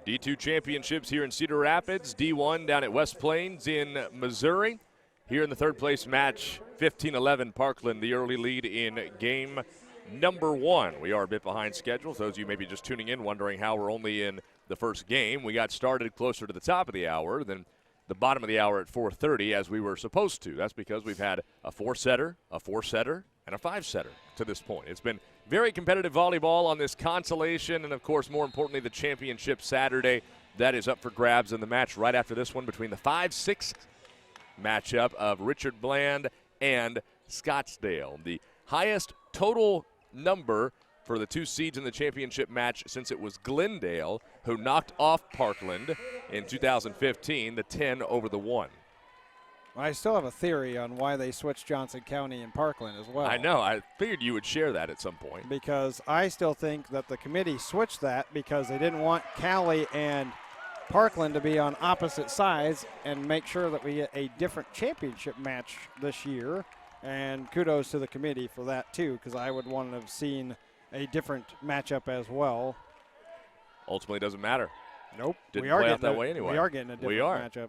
D2 championships here in Cedar Rapids, D1 down at West Plains in Missouri. Here in the third place match, 15-11 Parkland, the early lead in game number 1. We are a bit behind schedule. Those of you maybe just tuning in wondering how we're only in the first game. We got started closer to the top of the hour than the bottom of the hour at 4:30 as we were supposed to. That's because we've had a 4-setter, a 4-setter, and a 5-setter to this point. It's been very competitive volleyball on this consolation and, of course, more importantly, the championship Saturday. That is up for grabs in the match right after this one between the 5-6 matchup of Richard Bland and Scottsdale. The highest total number for the 2 seeds in the championship match since it was Glendale, who knocked off Parkland in 2015, the 10 over the 1. I still have a theory on why they switched Johnson County and Parkland as well. I know. I figured you would share that at some point. Because I still think that the committee switched that because they didn't want Cali and Parkland to be on opposite sides and make sure that we get a different championship match this year. And kudos to the committee for that, too, because I would want to have seen a different matchup as well. Ultimately, doesn't matter. Nope. Didn't play out that way anyway. We are getting a different matchup.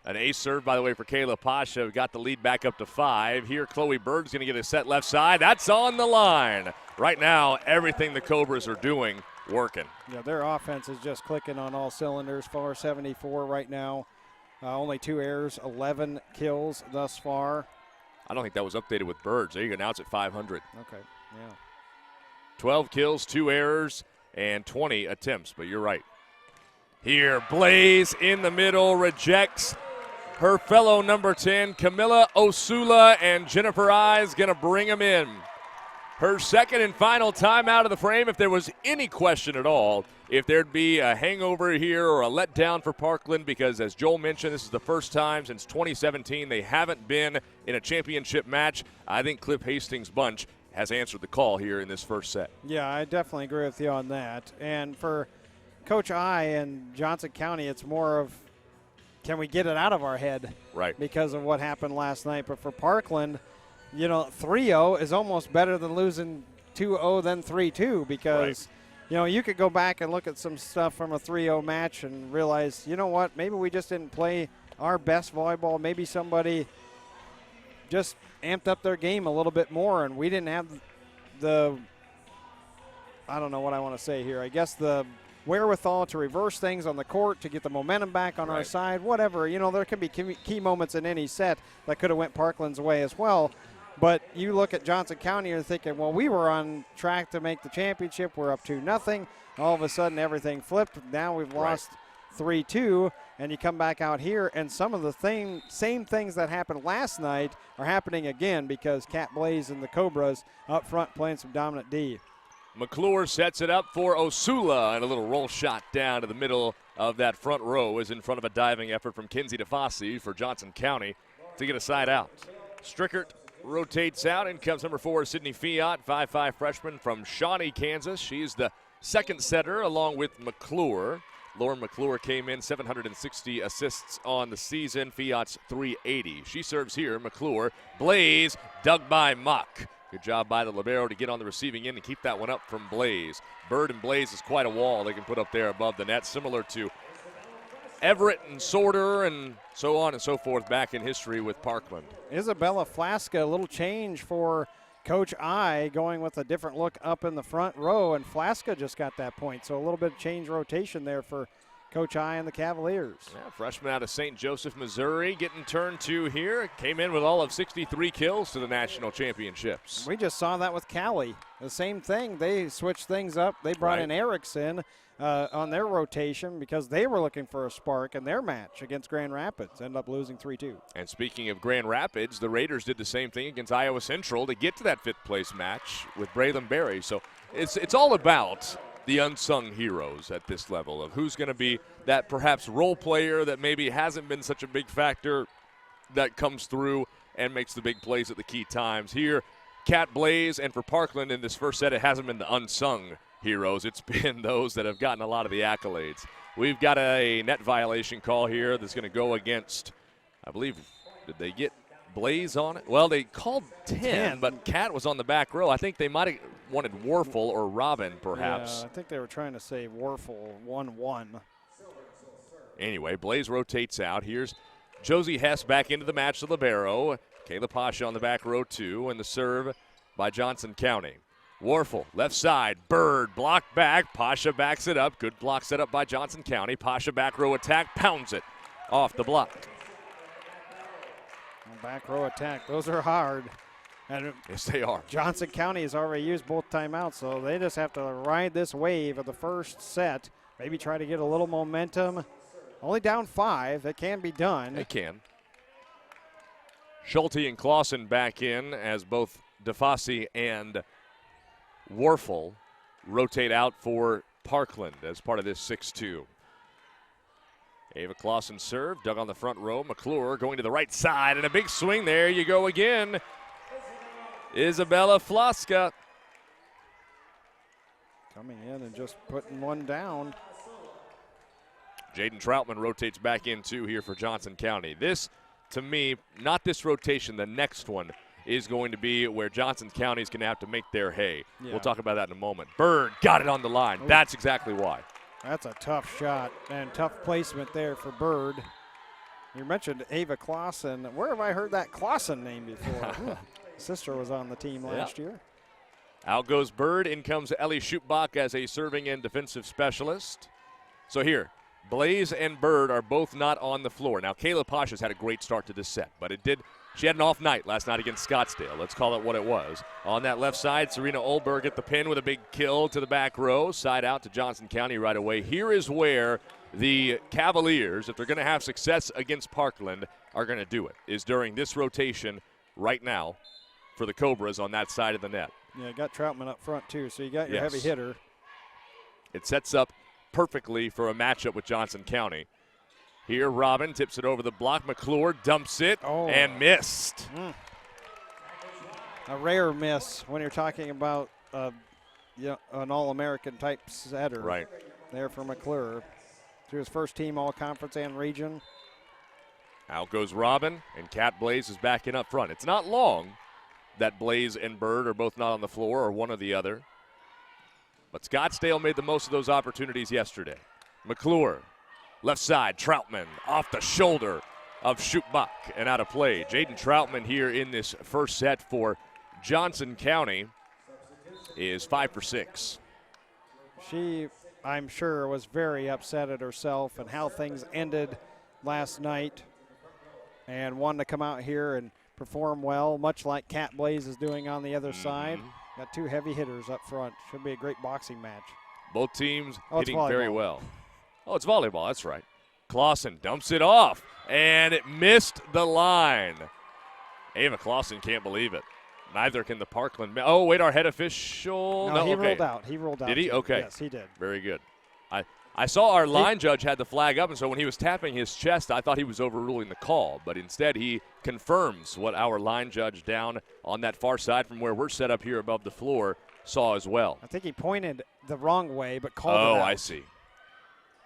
An ace serve, by the way, for Kayla Pasha. Got the lead back up to 5. Here, Chloe Bird's going to get a set left side. That's on the line. Right now, everything the Cobras are doing, working. Yeah, their offense is just clicking on all cylinders. 474 right now. Only 2 errors, 11 kills thus far. I don't think that was updated with Birds. There you go. Now it's at 500. Okay, yeah. 12 kills, 2 errors, and 20 attempts, but you're right. Here, Blaze in the middle, rejects her fellow number 10, Camilla Osula, and Jennifer Eyes going to bring him in. Her second and final time out of the frame, if there was any question at all, if there'd be a hangover here or a letdown for Parkland, because as Joel mentioned, this is the first time since 2017 they haven't been in a championship match. I think Cliff Hastings' bunch has answered the call here in this first set. Yeah, I definitely agree with you on that. And for Coach I and Johnson County, it's more of, can we get it out of our head? Right. Because of what happened last night. But for Parkland, you know, 3-0 is almost better than losing 2-0 than 3-2 because, you know, you could go back and look at some stuff from a 3-0 match and realize, you know what, maybe we just didn't play our best volleyball. Maybe somebody just amped up their game a little bit more and we didn't have the, I don't know what I want to say here, I guess the wherewithal to reverse things on the court, to get the momentum back on our side, whatever. You know, there can be key moments in any set that could have went Parkland's way as well. But you look at Johnson County and you're thinking, well, we were on track to make the championship. We're up 2-0. All of a sudden, everything flipped. Now we've lost 3-2, and you come back out here, and some of the same things that happened last night are happening again because Cat Blaze and the Cobras up front playing some dominant D. McClure sets it up for Osula, and a little roll shot down to the middle of that front row is in front of a diving effort from Kinsey DeFossi for Johnson County to get a side out. Strickert rotates out, and comes number 4, Sydney Fiat, 5'5" freshman from Shawnee, Kansas. She's the second setter along with McClure. Lauren McClure came in 760 assists on the season. Fiat's 380. She serves here. McClure, Blaze, dug by Mock. Good job by the libero to get on the receiving end and keep that one up from Blaze. Bird and Blaze is quite a wall they can put up there above the net, similar to Everett and Sorter and so on and so forth back in history with Parkland. Isabella Flasca, a little change for Coach I, going with a different look up in the front row, and Flasca just got that point. So a little bit of change rotation there for Coach I and the Cavaliers. Yeah, freshman out of St. Joseph, Missouri, getting turned to here. Came in with all of 63 kills to the national championships. We just saw that with Cali. The same thing. They switched things up. They brought in Erickson on their rotation because they were looking for a spark in their match against Grand Rapids. Ended up losing 3-2. And speaking of Grand Rapids, the Raiders did the same thing against Iowa Central to get to that 5th place match with Braylon Berry. So it's all about the unsung heroes at this level of who's going to be that perhaps role player that maybe hasn't been such a big factor that comes through and makes the big plays at the key times. Here, Cat Blaze, and for Parkland in this first set, it hasn't been the unsung heroes. It's been those that have gotten a lot of the accolades. We've got a net violation call here that's going to go against, I believe, did they get Blaze on it? Well, they called 10, but Cat was on the back row. I think they might have wanted Warfel or Robin, perhaps. Yeah, I think they were trying to say Warfel 1-1. Anyway, Blaze rotates out. Here's Josie Hess back into the match, the libero. Kayla Pasha on the back row, 2, and the serve by Johnson County. Warfel, left side, Bird, blocked back. Pasha backs it up. Good block set up by Johnson County. Pasha back row attack, pounds it off the block. Back row attack, those are hard. And Yes, they are. Johnson County has already used both timeouts, so they just have to ride this wave of the first set. Maybe try to get a little momentum. Only down 5. It can be done. They can. Schulte and Clausen back in as both DeFasi and Warfel rotate out for Parkland as part of this 6-2. Ava Clausen serve, dug on the front row. McClure going to the right side, and a big swing. There you go again. Isabella Flaska. Coming in and just putting one down. Jaden Troutman rotates back in too here for Johnson County. This, to me, not this rotation, the next one is going to be where Johnson County is going to have to make their hay. Yeah. We'll talk about that in a moment. Bird got it on the line. Ooh. That's exactly why. That's a tough shot and tough placement there for Bird. You mentioned Ava Clausen. Where have I heard that Clausen name before? Sister was on the team last year. Out goes Bird. In comes Ellie Schutbach as a serving and defensive specialist. So here, Blaze and Bird are both not on the floor. Now, Kayla Pasha's had a great start to this set, but she had an off night last night against Scottsdale. Let's call it what it was. On that left side, Serena Olberg at the pin with a big kill to the back row. Side out to Johnson County right away. Here is where the Cavaliers, if they're going to have success against Parkland, are going to do it, is during this rotation right now for the Cobras on that side of the net. Yeah, you got Troutman up front too, so you got your Yes. heavy hitter. It sets up perfectly for a matchup with Johnson County. Here, Robin tips it over the block. McClure dumps it and missed. A rare miss when you're talking about an All-American type setter. Right. There for McClure. To his first team All-Conference and region. Out goes Robin, and Cat Blaze is back in up front. It's not long that Blaze and Bird are both not on the floor, or one or the other. But Scottsdale made the most of those opportunities yesterday. McClure, left side, Troutman off the shoulder of Schutbach and out of play. Jaden Troutman here in this first set for Johnson County is 5 for 6. She, I'm sure, was very upset at herself and how things ended last night and wanted to come out here and perform well, much like Cat Blaze is doing on the other side. Got 2 heavy hitters up front. Should be a great boxing match. Both teams it's hitting volleyball. very well. Oh, it's volleyball. That's right. Clausen dumps it off, and it missed the line. Ava Clausen can't believe it. Neither can the Parkland. Oh, wait, our head official. No, he okay. ruled out. He ruled out. Did he? too. Okay. Yes, he did. Very good. I saw our line judge had the flag up, and so when he was tapping his chest, I thought he was overruling the call. But instead, he confirms what our line judge down on that far side from where we're set up here above the floor saw as well. I think he pointed the wrong way, but called it out. Oh, I see.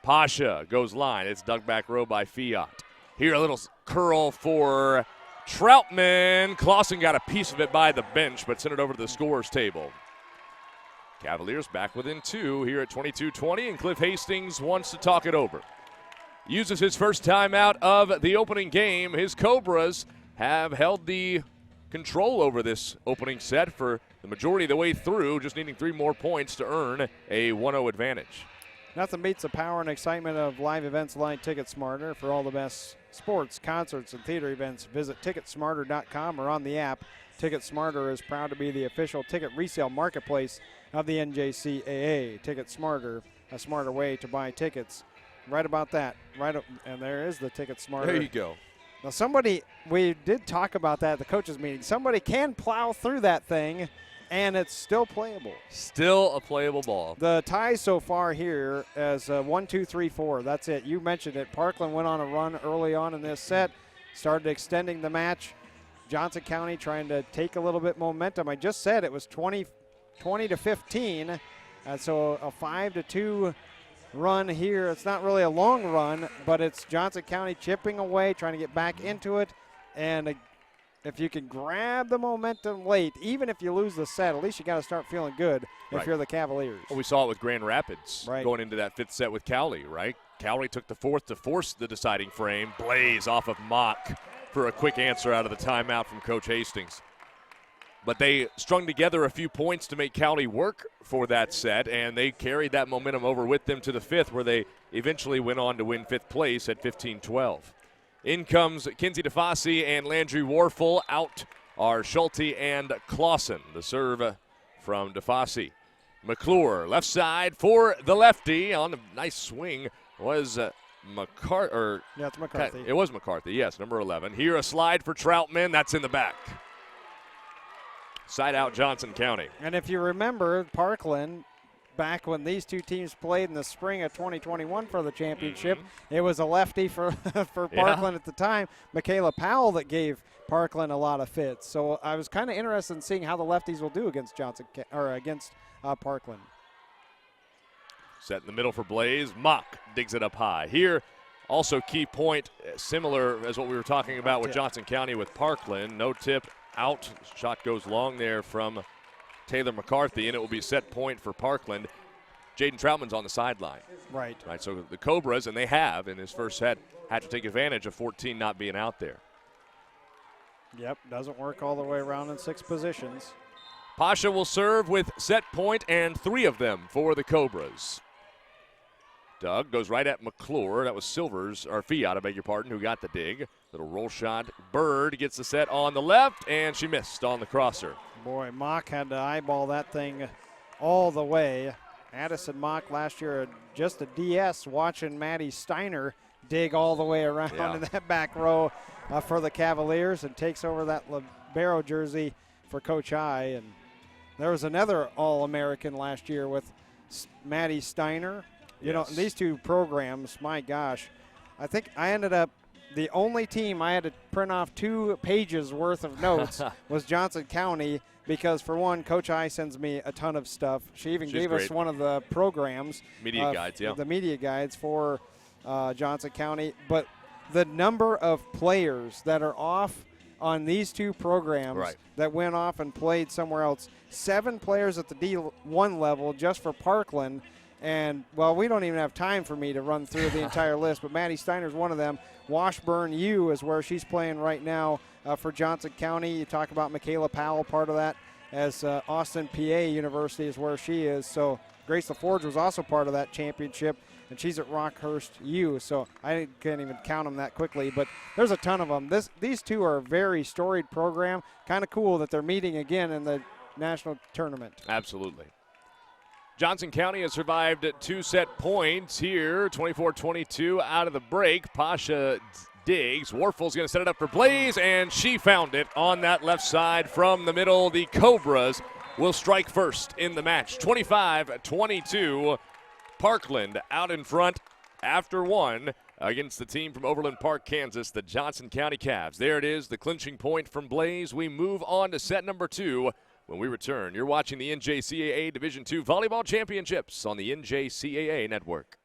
Pasha goes line. It's dug back row by Fiat. Here a little curl for Troutman. Clausen got a piece of it by the bench, but sent it over to the scorer's table. Cavaliers back within 2 here at 22-20, and Cliff Hastings wants to talk it over. Uses his first time out of the opening game. His Cobras have held the control over this opening set for the majority of the way through, just needing 3 more points to earn a 1-0 advantage. Nothing beats the power and excitement of live events like TicketSmarter. For all the best sports, concerts, and theater events, visit TicketSmarter.com or on the app. TicketSmarter is proud to be the official ticket resale marketplace of the NJCAA. TicketSmarter, a smarter way to buy tickets. Right about that. And there is the TicketSmarter. There you go. Now we did talk about that at the coaches meeting. Somebody can plow through that thing, and it's still playable. Still a playable ball. The ties so far here as 1, 2, 3, 4. That's it. You mentioned it. Parkland went on a run early on in this set, started extending the match. Johnson County trying to take a little bit momentum. I just said it was 20 to 15, so a 5-2 run here. It's not really a long run, but it's Johnson County chipping away, trying to get back into it, and if you can grab the momentum late, even if you lose the set, at least you got to start feeling good if you're the Cavaliers. Well, we saw it with Grand Rapids right. going into that 5th set with Cowley, right? Cowley took the 4th to force the deciding frame. Blaze off of Mock for a quick answer out of the timeout from Coach Hastings. But they strung together a few points to make Cowley work for that set, and they carried that momentum over with them to the 5th, where they eventually went on to win 5th place at 15-12. In comes Kinsey DeFossi and Landry Warfel. Out are Schulte and Clausen. The serve from DeFossi. McClure, left side for the lefty on a nice swing was McCarthy. Yeah, it's McCarthy. It was McCarthy, yes, number 11. Here a slide for Troutman. That's in the back. Side out Johnson County. And if you remember, Parkland, back when these two teams played in the spring of 2021 for the championship, it was a lefty for Parkland at the time, Michaela Powell, that gave Parkland a lot of fits. So I was kind of interested in seeing how the lefties will do against Parkland. Set in the middle for Blaze. Mock digs it up high. Here, also key point, similar as what we were talking about with Johnson County with Parkland. No tip, out. Shot goes long there from Taylor McCarthy, and it will be set point for Parkland. Jaden Troutman's on the sideline. Right. So the Cobras, and they have in his first set, had to take advantage of 14 not being out there. Yep, doesn't work all the way around in 6 positions. Pasha will serve with set point and 3 of them for the Cobras. Doug goes right at McClure. That was Fiat, I beg your pardon, who got the dig. Little roll shot. Bird gets the set on the left, and she missed on the crosser. Boy, Mock had to eyeball that thing all the way. Addison Mock last year, just a DS, watching Maddie Steiner dig all the way around in that back row for the Cavaliers, and takes over that libero jersey for Coach I. And there was another All-American last year with Maddie Steiner. You know, these two programs, my gosh, I think I ended up, the only team I had to print off 2 pages worth of notes was Johnson County, because for one, Coach I sends me a ton of stuff. She even gave us one of the programs. Media guides, the media guides for Johnson County. But the number of players that are off on these 2 programs that went off and played somewhere else. 7 players at the D1 level just for Parkland. And, well, we don't even have time for me to run through the entire list, but Maddie Steiner's one of them. Washburn U is where she's playing right now for Johnson County. You talk about Michaela Powell, part of that, as Austin, PA University is where she is. So Grace LaForge was also part of that championship, and she's at Rockhurst U. So I can't even count them that quickly, but there's a ton of them. These 2 are a very storied program. Kind of cool that they're meeting again in the national tournament. Absolutely. Johnson County has survived 2 set points here, 24-22 out of the break. Pasha digs. Warfel's going to set it up for Blaze, and she found it on that left side from the middle. The Cobras will strike first in the match. 25-22. Parkland out in front after 1 against the team from Overland Park, Kansas, the Johnson County Cavs. There it is, the clinching point from Blaze. We move on to set number 2. When we return, you're watching the NJCAA Division II Volleyball Championships on the NJCAA Network.